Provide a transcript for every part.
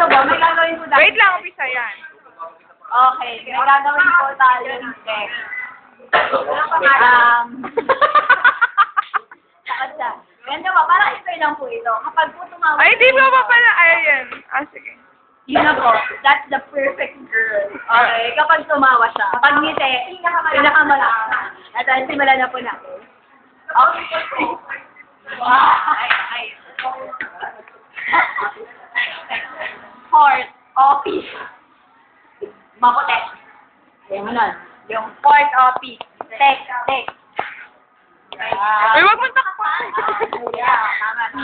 Ito ba? May gagawin po tayo. Wait lang, umpisa yan. Okay. May gagawin po tayo ng text. Sakot siya. Ganito ba? Parang ito lang po ito. Kapag po tumawa. Ay, di ba pa pala? Ay, yan. Ah, sige. Yun na po. That's the perfect girl. Okay. Kapag tumawa siya. Kapag ngiti, pinakamalaki. At simulan na po natin. Okay. Ay. Fourth office. Maputi. Ayan mo nun. Yung fourth office. Text. Ay, wag mo takpan. Yeah, tama na.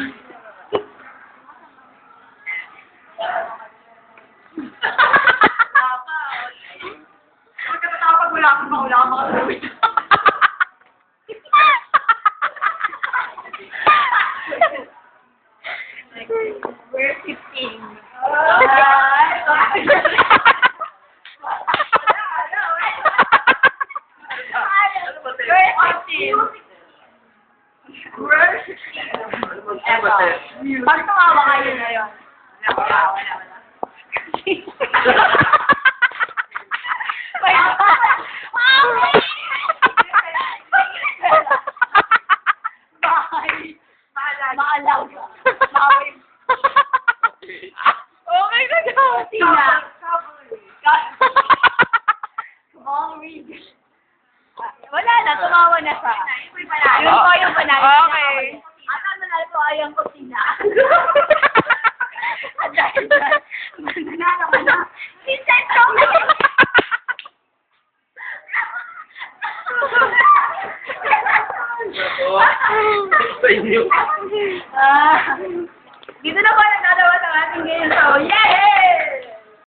Huwag ka natawa pag wala akong makatawid. We're 15. Pag tumawa kayo na yun. Wala. Maalaw ka. Okay na daw. Tina. Wala na, tumawa na siya. Yun po yung panalo. Okay. At ang nanalo po ay ang kusina. At dahil dyan, nanalo ka na. Vincent, Sa inyo.